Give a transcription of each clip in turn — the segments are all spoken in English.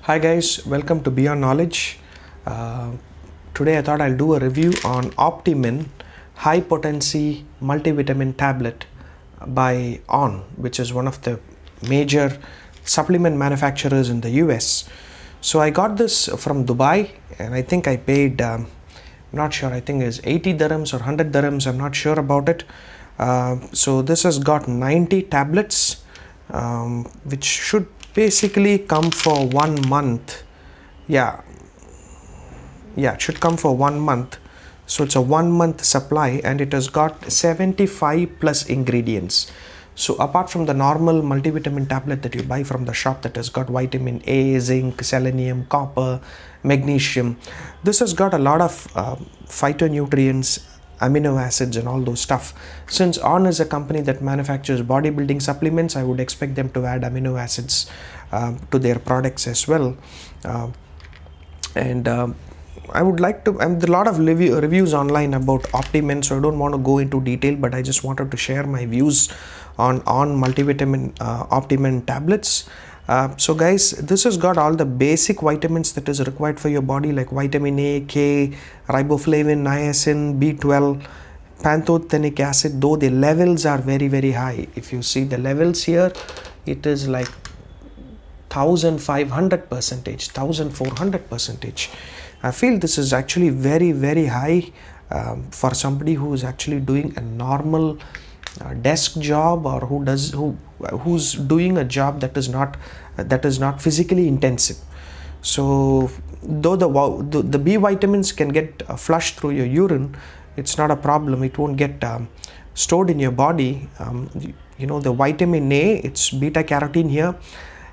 Hi guys, welcome to Beyond Knowledge. Uh, Today I thought I'll do a review on Optimin High Potency Multivitamin Tablet by On, which is one of the major supplement manufacturers in the US. So I got this from Dubai and I think I paid, not sure, I think it's 80 dirhams or 100 dirhams, I'm not sure about it. So this has got 90 tablets, which should basically come for 1 month. Yeah, it should come for 1 month. So it's a 1 month supply and it has got 75 plus ingredients. So apart from the normal multivitamin tablet that you buy from the shop that has got vitamin A, zinc, selenium, copper, magnesium, this has got a lot of phytonutrients, amino acids and all those stuff. Since On is a company that manufactures bodybuilding supplements, I would expect them to add amino acids to their products as well. I would like to, there are a lot of reviews online about Optimin, so I don't want to go into detail, but I just wanted to share my views on multivitamin Optimin tablets. So guys, this has got all the basic vitamins that is required for your body, like vitamin A, K, riboflavin, niacin, B12, pantothenic acid, though the levels are very high. If you see the levels here, it is like 1500%, 1400%. I feel this is actually very high for somebody who is actually doing a normal desk job, or who's doing a job that is not physically intensive. So though the B vitamins can get flushed through your urine, it's not a problem. It won't get stored in your body. You know, the vitamin A, it's beta carotene here.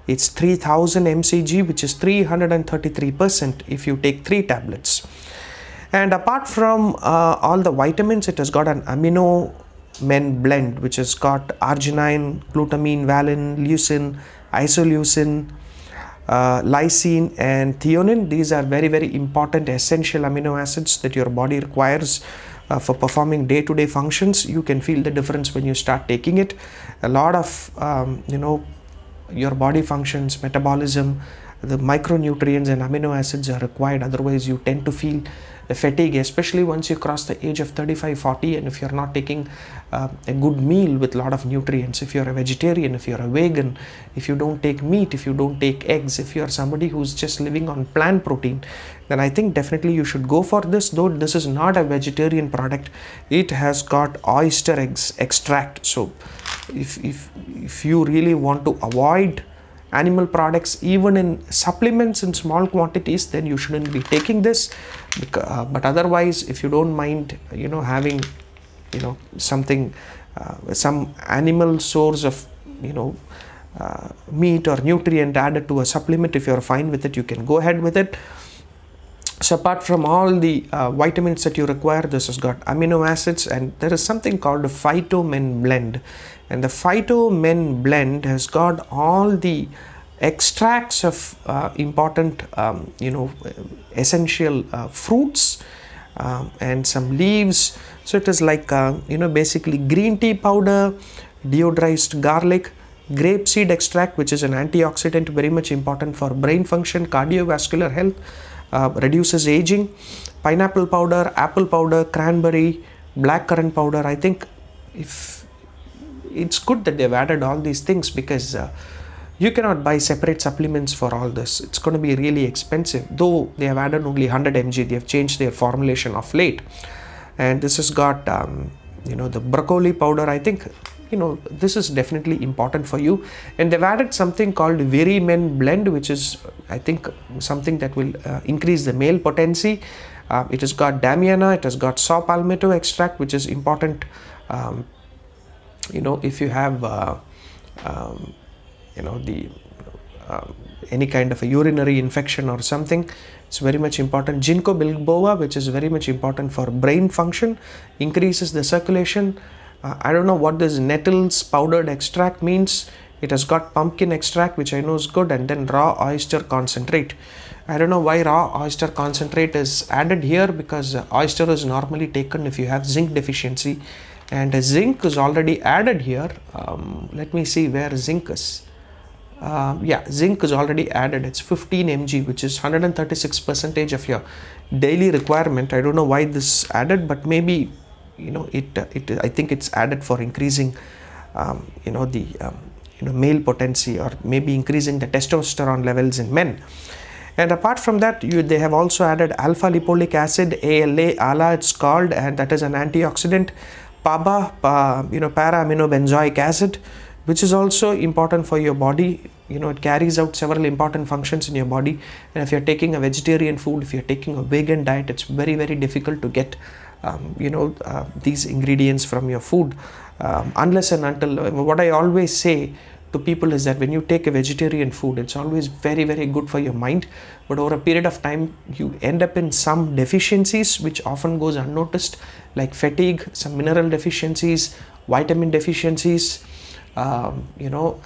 It's 3000 mcg, which is 333% if you take 3 tablets. And apart from all the vitamins, it has got an amino men blend, which has got arginine, glutamine, valine, leucine, isoleucine, lysine and threonine. These are very important essential amino acids that your body requires for performing day-to-day functions. You can feel the difference when you start taking it. A lot of your body functions, metabolism, the micronutrients and amino acids are required, otherwise you tend to feel fatigue, especially once you cross the age of 35-40, and if you're not taking a good meal with a lot of nutrients. If you're a vegetarian, if you're a vegan, if you don't take meat, if you don't take eggs, if you're somebody who's just living on plant protein, then I think definitely you should go for this. Though this is not a vegetarian product, it has got oyster eggs extract. So if you really want to avoid animal products, even in supplements in small quantities, then you shouldn't be taking this. But otherwise, if you don't mind, having, something, some animal source of, meat or nutrient added to a supplement, if you're fine with it, you can go ahead with it. So apart from all the vitamins that you require, this has got amino acids, and there is something called a Phytomen blend. And the Phytomen blend has got all the extracts of important, essential fruits and some leaves. So it is like, basically green tea powder, deodorized garlic, grapeseed extract, which is an antioxidant very much important for brain function, cardiovascular health, reduces aging, pineapple powder, apple powder, cranberry, blackcurrant powder. I think if it's good that they've added all these things, because you cannot buy separate supplements for all this. It's going to be really expensive, though they have added only 100 mg. They have changed their formulation of late. And this has got the broccoli powder. I think this is definitely important for you. And they've added something called Virimen blend, which is, I think, something that will increase the male potency. It has got Damiana, it has got saw palmetto extract, which is important if you have any kind of a urinary infection or something. It's very much important. Ginkgo biloba, which is very much important for brain function, increases the circulation. I don't know what this nettles powdered extract means. It has got pumpkin extract, which I know is good, and then raw oyster concentrate. I don't know why raw oyster concentrate is added here, because oyster is normally taken if you have zinc deficiency, and zinc is already added here. Let me see where zinc is. Yeah, zinc is already added. It's 15 mg, which is 136 percentage of your daily requirement. I don't know why this added, but maybe, you know, I think it's added for increasing you know, the male potency, or maybe increasing the testosterone levels in men. And apart from that, they have also added alpha lipolic acid, ALA it's called, and that is an antioxidant. PABA, you know, para-aminobenzoic acid, which is also important for your body. You know, it carries out several important functions in your body. And if you're taking a vegetarian food, if you're taking a vegan diet, it's very, very difficult to get you know, these ingredients from your food, unless and until, what I always say to people is that when you take a vegetarian food, it's always very, very good for your mind, but over a period of time you end up in some deficiencies which often goes unnoticed, like fatigue, some mineral deficiencies, vitamin deficiencies, you know,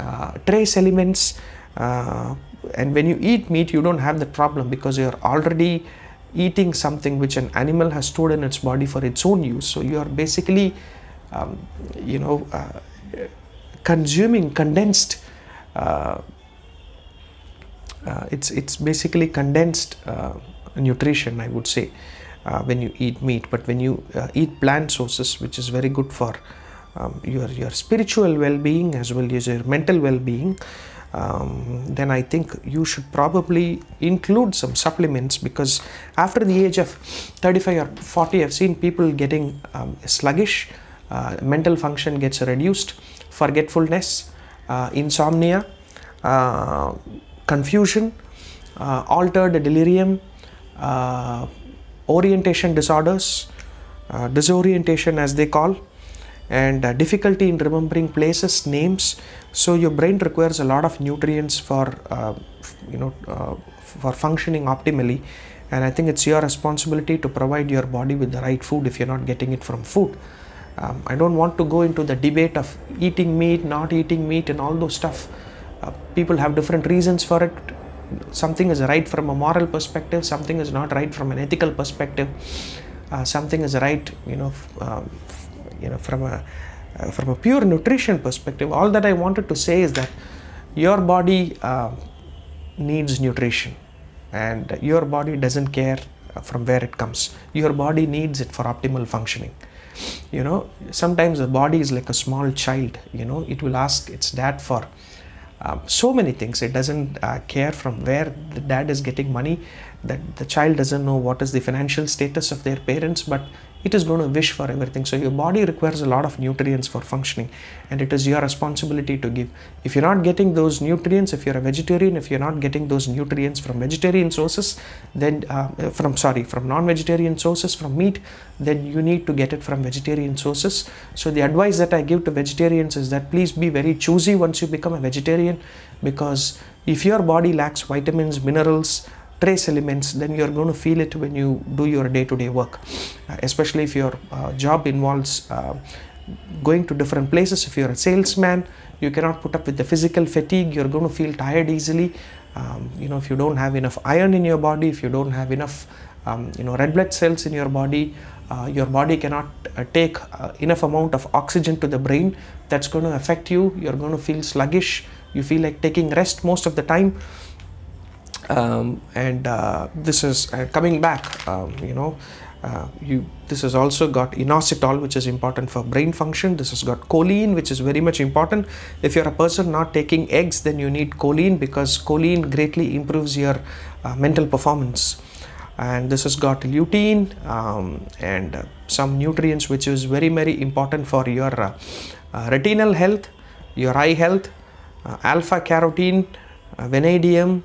trace elements, and when you eat meat you don't have the problem, because you're already eating something which an animal has stored in its body for its own use. So you are basically you know, consuming condensed, it's basically condensed nutrition, I would say, when you eat meat. But when you eat plant sources, which is very good for your spiritual well-being as well as your mental well-being, then I think you should probably include some supplements, because after the age of 35 or 40, I've seen people getting sluggish, mental function gets reduced, forgetfulness, insomnia, confusion, altered delirium, orientation disorders, disorientation as they call, and difficulty in remembering places, names. So your brain requires a lot of nutrients for you know, for functioning optimally, and I think it's your responsibility to provide your body with the right food if you're not getting it from food. I don't want to go into the debate of eating meat, not eating meat, and all those stuff. People have different reasons for it. Something is right from a moral perspective, something is not right from an ethical perspective, something is right, you know, from a pure nutrition perspective. All that I wanted to say is that your body needs nutrition, and your body doesn't care from where it comes. Your body needs it for optimal functioning. You know, sometimes the body is like a small child. You know, it will ask its dad for so many things. It doesn't care from where the dad is getting money. That the child doesn't know what is the financial status of their parents, but it is going to wish for everything. So your body requires a lot of nutrients for functioning, and it is your responsibility to give. If you're not getting those nutrients, if you're a vegetarian, if you're not getting those nutrients from vegetarian sources, then from non-vegetarian sources, from meat, then you need to get it from vegetarian sources. So the advice that I give to vegetarians is that please be very choosy once you become a vegetarian, because if your body lacks vitamins, minerals, trace elements, then you're going to feel it when you do your day-to-day work, especially if your job involves going to different places. If you're a salesman, you cannot put up with the physical fatigue. You're going to feel tired easily. You know, if you don't have enough iron in your body, if you don't have enough you know, red blood cells in your body cannot take enough amount of oxygen to the brain. That's going to affect you. You're going to feel sluggish. You feel like taking rest most of the time. This is coming back, you know, this has also got inositol, which is important for brain function. This has got choline, which is very much important. If you're a person not taking eggs, then you need choline, because choline greatly improves your mental performance. And this has got lutein and some nutrients which is very, very important for your retinal health, your eye health, alpha carotene, vanadium,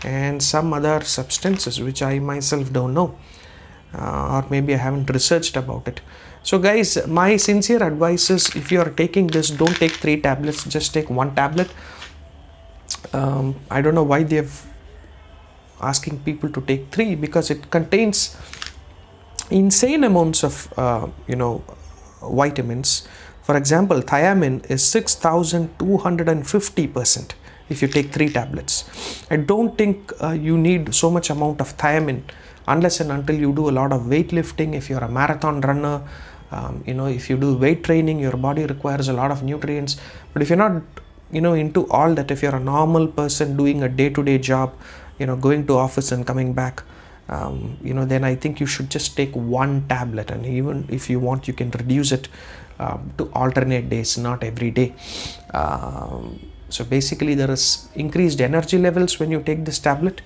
and some other substances which I myself don't know, or maybe I haven't researched about it. So guys, my sincere advice is, if you are taking this, don't take 3 tablets, just take 1 tablet. I don't know why they have asking people to take 3, because it contains insane amounts of you know, vitamins. For example, thiamine is 6,250% if you take 3 tablets. I don't think you need so much amount of thiamine unless and until you do a lot of weightlifting. If you're a marathon runner, you know, if you do weight training, your body requires a lot of nutrients. But if you're not into all that, if you're a normal person doing a day-to-day job, going to office and coming back, then I think you should just take one tablet, and even if you want, you can reduce it to alternate days, not every day. So basically there is increased energy levels when you take this tablet.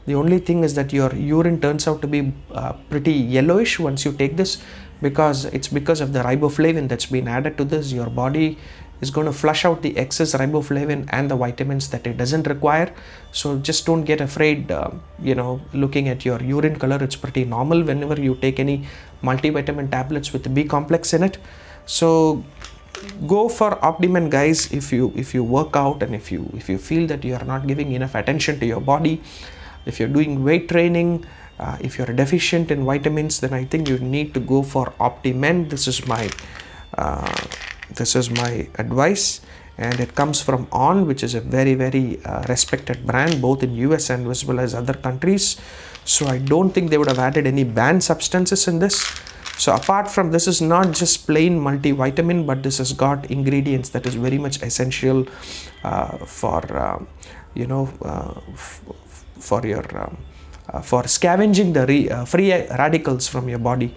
The only thing is that your urine turns out to be pretty yellowish once you take this, because it's because of the riboflavin that's been added to this. Your body is going to flush out the excess riboflavin and the vitamins that it doesn't require. So just don't get afraid, looking at your urine color. It's pretty normal whenever you take any multivitamin tablets with the B complex in it. So go for Optimen, guys. If you work out, and if you feel that you are not giving enough attention to your body, if you're doing weight training, if you're deficient in vitamins, then I think you need to go for Optimen. This is my advice, and it comes from On, which is a very, very respected brand both in US and as well as other countries. So I don't think they would have added any banned substances in this. So apart from this, is not just plain multivitamin, but this has got ingredients that is very much essential for scavenging the free radicals from your body.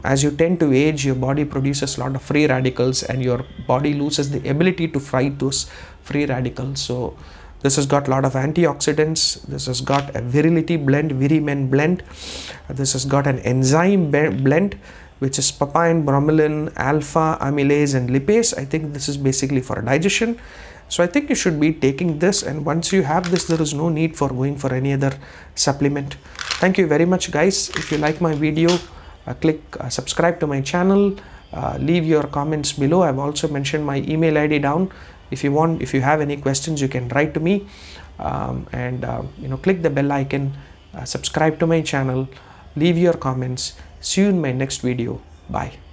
As you tend to age, your body produces a lot of free radicals, and your body loses the ability to fight those free radicals. So this has got a lot of antioxidants. This has got a virility blend, Virimen blend. This has got an enzyme blend, which is papain, bromelain, alpha amylase and lipase. I think this is basically for digestion. So I think you should be taking this, and once you have this, there is no need for going for any other supplement. Thank you very much, guys. If you like my video, click subscribe to my channel. Leave your comments below. I've also mentioned my email ID down. If you have any questions, you can write to me, click the bell icon, subscribe to my channel, leave your comments. See you in my next video. Bye.